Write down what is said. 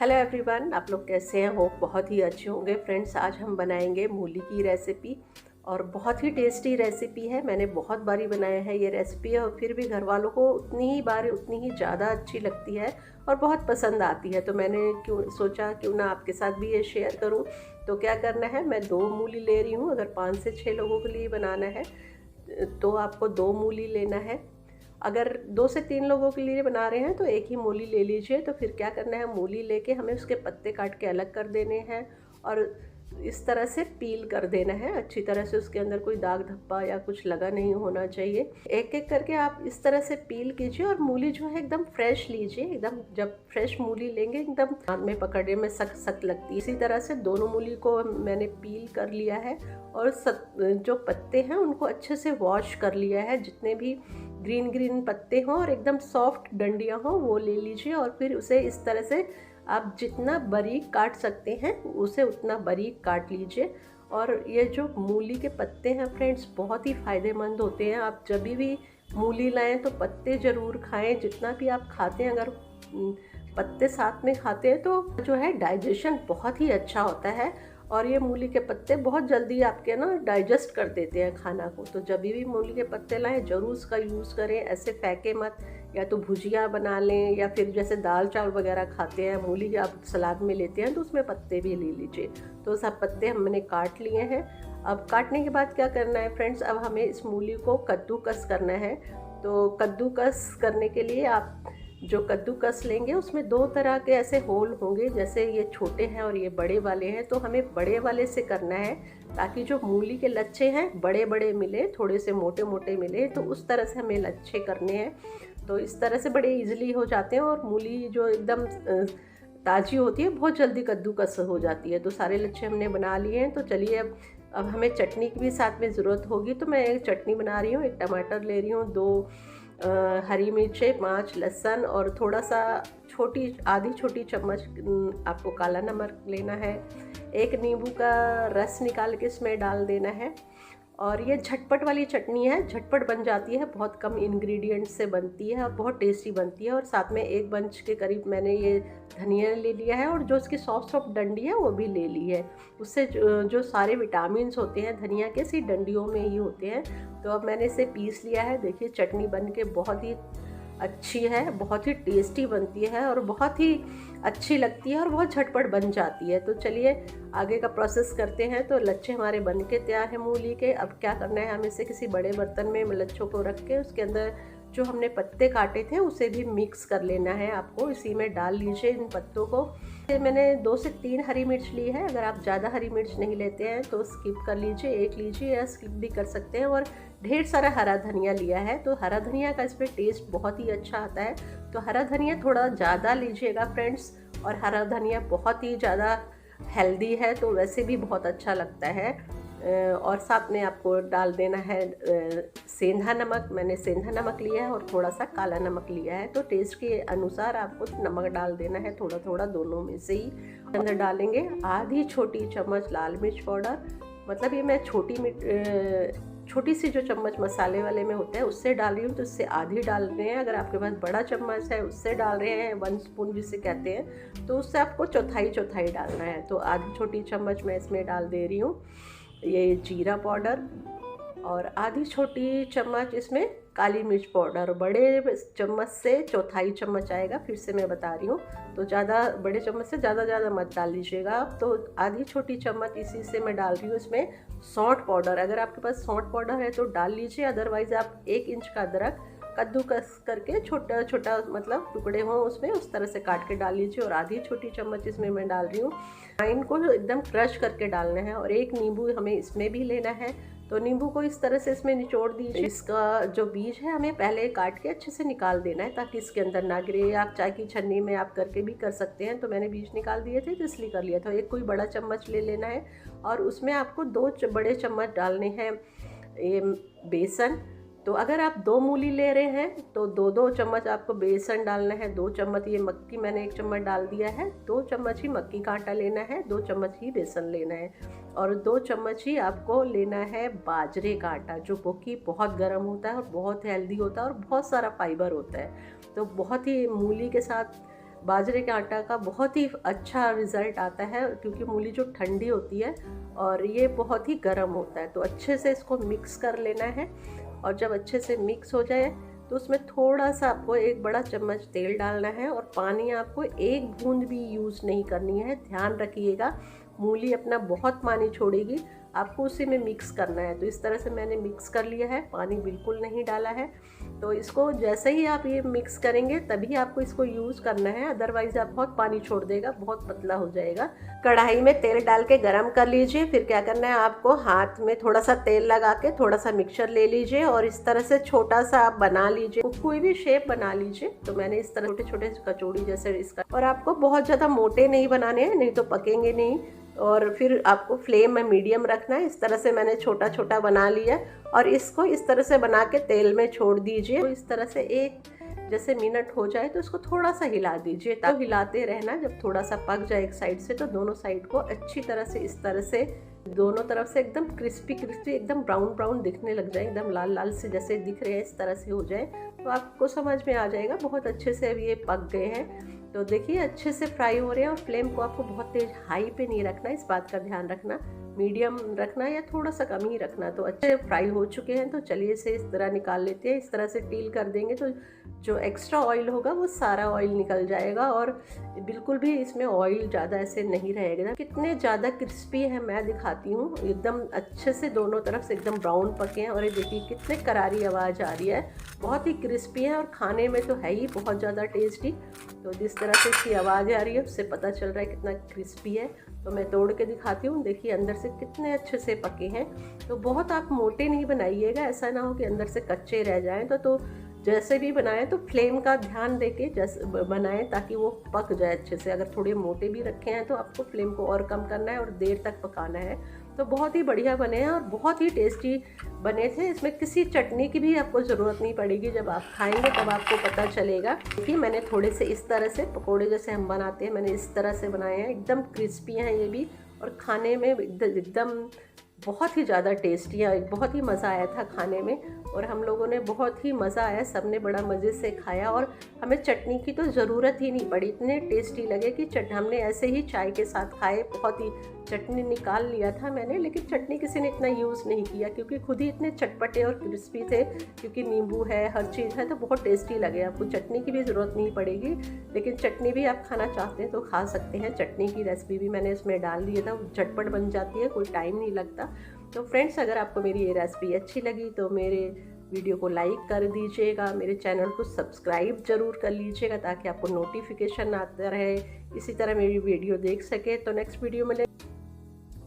Hello everyone, आप लोग कैसे हैं? होप बहुत ही अच्छे होंगे। फ्रेंड्स, आज हम बनाएंगे मूली की रेसिपी और बहुत ही टेस्टी रेसिपी है। मैंने बहुत बारी बनाया है ये रेसिपी और फिर भी घर वालों को उतनी ही बार उतनी ही ज़्यादा अच्छी लगती है और बहुत पसंद आती है। तो मैंने सोचा क्यों ना आपके साथ भी ये शेयर करूं। तो क्या करना है, मैं 2 मूली ले रही हूँ। अगर 5 से 6 लोगों के लिए बनाना है तो आपको 2 मूली लेना है। अगर 2 से 3 लोगों के लिए बना रहे हैं तो एक ही मूली ले लीजिए। तो फिर क्या करना है, मूली लेके हमें उसके पत्ते काट के अलग कर देने हैं और इस तरह से पील कर देना है अच्छी तरह से। उसके अंदर कोई दाग धब्बा या कुछ लगा नहीं होना चाहिए। एक एक करके आप इस तरह से पील कीजिए और मूली जो है एकदम फ्रेश लीजिए। एकदम जब फ्रेश मूली लेंगे एकदम हाथ में पकड़ने में सख्त सख्त लगती है। इसी तरह से दोनों मूली को मैंने पील कर लिया है और जो पत्ते हैं उनको अच्छे से वॉश कर लिया है। जितने भी ग्रीन ग्रीन पत्ते हों और एकदम सॉफ्ट डंडियां हों वो ले लीजिए और फिर उसे इस तरह से आप जितना बारीक काट सकते हैं उसे उतना बारीक काट लीजिए। और ये जो मूली के पत्ते हैं फ्रेंड्स, बहुत ही फ़ायदेमंद होते हैं। आप जब भी मूली लाएं तो पत्ते ज़रूर खाएं। जितना भी आप खाते हैं, अगर पत्ते साथ में खाते हैं तो जो है डाइजेशन बहुत ही अच्छा होता है। और ये मूली के पत्ते बहुत जल्दी आपके ना डाइजेस्ट कर देते हैं खाना को। तो जब भी मूली के पत्ते लाएं ज़रूर उसका यूज़ करें, ऐसे फेंके मत। या तो भुजिया बना लें या फिर जैसे दाल चावल वगैरह खाते हैं, मूली आप सलाद में लेते हैं तो उसमें पत्ते भी ले लीजिए। तो सब पत्ते हमने काट लिए हैं। अब काटने के बाद क्या करना है फ्रेंड्स, अब हमें इस मूली को कद्दूकस करना है। तो कद्दूकस करने के लिए आप जो कद्दूकस लेंगे उसमें 2 तरह के ऐसे होल होंगे। जैसे ये छोटे हैं और ये बड़े वाले हैं, तो हमें बड़े वाले से करना है ताकि जो मूली के लच्छे हैं बड़े बड़े मिले, थोड़े से मोटे मोटे मिले। तो उस तरह से हमें लच्छे करने हैं। तो इस तरह से बड़े इजीली हो जाते हैं और मूली जो एकदम ताज़ी होती है बहुत जल्दी कद्दूकस हो जाती है। तो सारे लच्छे हमने बना लिए हैं। तो चलिए अब हमें चटनी की भी साथ में ज़रूरत होगी। तो मैं एक चटनी बना रही हूँ। 1 टमाटर ले रही हूँ, 2 हरी मिर्चें, 5 लहसुन और थोड़ा सा आधी छोटी चम्मच आपको काला नमक लेना है। 1 नींबू का रस निकाल के इसमें डाल देना है। और ये झटपट वाली चटनी है, झटपट बन जाती है, बहुत कम इंग्रेडिएंट्स से बनती है और बहुत टेस्टी बनती है। और साथ में 1 बंच के करीब मैंने ये धनिया ले लिया है और जो इसकी सॉफ्ट सॉफ्ट डंडी है वो भी ले ली है। उससे जो सारे विटामिन्स होते हैं धनिया के सी डंडियों में ही होते हैं। तो अब मैंने इसे पीस लिया है। देखिए चटनी बन के बहुत ही अच्छी है, बहुत ही टेस्टी बनती है और बहुत ही अच्छी लगती है और बहुत झटपट बन जाती है। तो चलिए आगे का प्रोसेस करते हैं। तो लच्छे हमारे बन के तैयार हैं मूली के। अब क्या करना है, हमें इसे किसी बड़े बर्तन में लच्छों को रख के उसके अंदर जो हमने पत्ते काटे थे उसे भी मिक्स कर लेना है। आपको इसी में डाल लीजिए इन पत्तों को। मैंने 2 से 3 हरी मिर्च ली है। अगर आप ज़्यादा हरी मिर्च नहीं लेते हैं तो स्किप कर लीजिए, 1 लीजिए या स्किप भी कर सकते हैं। और ढेर सारा हरा धनिया लिया है। तो हरा धनिया का इसमें टेस्ट बहुत ही अच्छा आता है। तो हरा धनिया थोड़ा ज़्यादा लीजिएगा फ्रेंड्स। और हरा धनिया बहुत ही ज़्यादा हेल्दी है तो वैसे भी बहुत अच्छा लगता है। और साथ में आपको डाल देना है सेंधा नमक। मैंने सेंधा नमक लिया है और थोड़ा सा काला नमक लिया है। तो टेस्ट के अनुसार आपको नमक डाल देना है, थोड़ा थोड़ा दोनों में से ही। अंदर डालेंगे आधी छोटी चम्मच लाल मिर्च पाउडर। मतलब ये मैं छोटी सी जो चम्मच मसाले वाले में होता है उससे डाल रही हूँ, तो इससे आधी डाल रहे हैं। अगर आपके पास बड़ा चम्मच है उससे डाल रहे हैं, 1 स्पून जिसे कहते हैं, तो उससे आपको चौथाई डालना है। तो आधी छोटी चम्मच मैं इसमें डाल दे रही हूँ ये जीरा पाउडर और आधी छोटी चम्मच इसमें काली मिर्च पाउडर। बड़े चम्मच से चौथाई चम्मच आएगा, फिर से मैं बता रही हूँ। तो ज़्यादा बड़े चम्मच से ज़्यादा मत डाल लीजिएगा आप। तो आधी छोटी चम्मच इसी से मैं डाल रही हूँ इसमें सौंठ पाउडर। अगर आपके पास सौंठ पाउडर है तो डाल लीजिए, अदरवाइज़ आप 1 इंच का अदरक कद्दूकस करके छोटा छोटा मतलब टुकड़े हों उसमें उस तरह से काट के डाल लीजिए। और आधी छोटी चम्मच इसमें मैं डाल रही हूँ। इनको एकदम क्रश करके डालना है। और 1 नींबू हमें इसमें भी लेना है। तो नींबू को इस तरह से इसमें निचोड़ दीजिए। इसका जो बीज है हमें पहले काट के अच्छे से निकाल देना है ताकि इसके अंदर ना गिरे। आप चाय की छन्नी में आप करके भी कर सकते हैं। तो मैंने बीज निकाल दिए थे तो इसलिए कर लिया था। 1 कोई बड़ा चम्मच ले लेना है और उसमें आपको 2 बड़े चम्मच डालने हैं ये बेसन। तो अगर आप 2 मूली ले रहे हैं तो 2-2 चम्मच आपको बेसन डालना है। 2 चम्मच ये मक्की मैंने 1 चम्मच डाल दिया है। 2 चम्मच ही मक्की का आटा लेना है, 2 चम्मच ही बेसन लेना है। और 2 चम्मच ही आपको लेना है बाजरे का आटा, जो कि बहुत गर्म होता है और बहुत हेल्दी होता है और बहुत सारा फाइबर होता है। तो बहुत ही मूली के साथ बाजरे के आटा का बहुत ही अच्छा रिज़ल्ट आता है, क्योंकि मूली जो ठंडी होती है और ये बहुत ही गर्म होता है। तो अच्छे से इसको मिक्स कर लेना है, और जब अच्छे से मिक्स हो जाए तो उसमें थोड़ा सा आपको 1 बड़ा चम्मच तेल डालना है, और पानी आपको 1 बूंद भी यूज़ नहीं करनी है। ध्यान रखिएगा, मूली अपना बहुत पानी छोड़ेगी, आपको उसी में मिक्स करना है। तो इस तरह से मैंने मिक्स कर लिया है, पानी बिल्कुल नहीं डाला है। तो इसको जैसे ही आप ये मिक्स करेंगे तभी आपको इसको यूज़ करना है, अदरवाइज़ आप बहुत पानी छोड़ देगा, बहुत पतला हो जाएगा। कढ़ाई में तेल डाल के गरम कर लीजिए। फिर क्या करना है, आपको हाथ में थोड़ा सा तेल लगा के थोड़ा सा मिक्सचर ले लीजिए, और इस तरह से छोटा सा आप बना लीजिए, कोई भी शेप बना लीजिए। तो मैंने इस तरह छोटे छोटे कचौड़ी जैसे इसका, और आपको बहुत ज़्यादा मोटे नहीं बनाने हैं, नहीं तो पकेंगे नहीं। और फिर आपको फ्लेम में मीडियम रखना है। इस तरह से मैंने छोटा छोटा बना लिया, और इसको इस तरह से बना के तेल में छोड़ दीजिए। तो इस तरह से एक जैसे मिनट हो जाए तो इसको थोड़ा सा हिला दीजिए। तो हिलाते रहना, जब थोड़ा सा पक जाए एक साइड से तो दोनों साइड को अच्छी तरह से इस तरह से दोनों तरफ से एकदम क्रिस्पी क्रिस्पी, एकदम ब्राउन ब्राउन दिखने लग जाए, एकदम लाल लाल से जैसे दिख रहे हैं इस तरह से हो जाए तो आपको समझ में आ जाएगा बहुत अच्छे से अब ये पक गए हैं। तो देखिए अच्छे से फ्राई हो रहे हैं, और फ्लेम को आपको बहुत तेज हाई पे नहीं रखना, इस बात का ध्यान रखना, मीडियम रखना या थोड़ा सा कम ही रखना। तो अच्छे फ्राई हो चुके हैं, तो चलिए इसे इस तरह निकाल लेते हैं। इस तरह से पील कर देंगे तो जो एक्स्ट्रा ऑयल होगा वो सारा ऑयल निकल जाएगा, और बिल्कुल भी इसमें ऑयल ज़्यादा ऐसे नहीं रहेगा। कितने ज़्यादा क्रिस्पी है मैं दिखाती हूँ, एकदम अच्छे से दोनों तरफ से एकदम ब्राउन पके हैं। और ये देखिए कितने करारी आवाज़ आ रही है, बहुत ही क्रिस्पी है, और खाने में तो है ही बहुत ज़्यादा टेस्टी। तो जिस तरह से इसकी आवाज़ आ रही है उससे पता चल रहा है कितना क्रिस्पी है। तो मैं तोड़ के दिखाती हूँ, देखिए अंदर से कितने अच्छे से पके हैं। तो बहुत आप मोटे नहीं बनाइएगा, ऐसा ना हो कि अंदर से कच्चे रह जाएं। तो जैसे भी बनाएं तो फ्लेम का ध्यान देके जैसे बनाएं ताकि वो पक जाए अच्छे से। अगर थोड़े मोटे भी रखे हैं तो आपको फ्लेम को और कम करना है और देर तक पकाना है। तो बहुत ही बढ़िया बने हैं और बहुत ही टेस्टी बने थे। इसमें किसी चटनी की भी आपको ज़रूरत नहीं पड़ेगी, जब आप खाएंगे तब आपको पता चलेगा। देखिए मैंने थोड़े से इस तरह से पकोड़े जैसे हम बनाते हैं, मैंने इस तरह से बनाए हैं, एकदम क्रिस्पी हैं ये भी, और खाने में एकदम बहुत ही ज़्यादा टेस्टी है। बहुत ही मज़ा आया था खाने में, और हम लोगों ने बहुत ही मज़ा आया, सबने बड़ा मज़े से खाया, और हमें चटनी की तो ज़रूरत ही नहीं पड़ी, इतने टेस्टी लगे कि हमने ऐसे ही चाय के साथ खाए। बहुत ही चटनी निकाल लिया था मैंने, लेकिन चटनी किसी ने इतना यूज़ नहीं किया क्योंकि खुद ही इतने चटपटे और क्रिस्पी थे, क्योंकि नींबू है, हर चीज़ है, तो बहुत टेस्टी लगे। आपको चटनी की भी ज़रूरत नहीं पड़ेगी, लेकिन चटनी भी आप खाना चाहते हैं तो खा सकते हैं। चटनी की रेसिपी भी मैंने इसमें डाल दिया था, झटपट बन जाती है, कोई टाइम नहीं लगता। तो फ्रेंड्स, अगर आपको मेरी ये रेसिपी अच्छी लगी तो मेरे वीडियो को लाइक कर दीजिएगा, मेरे चैनल को सब्सक्राइब ज़रूर कर लीजिएगा ताकि आपको नोटिफिकेशन आता रहे, इसी तरह मेरी वीडियो देख सके। तो नेक्स्ट वीडियो में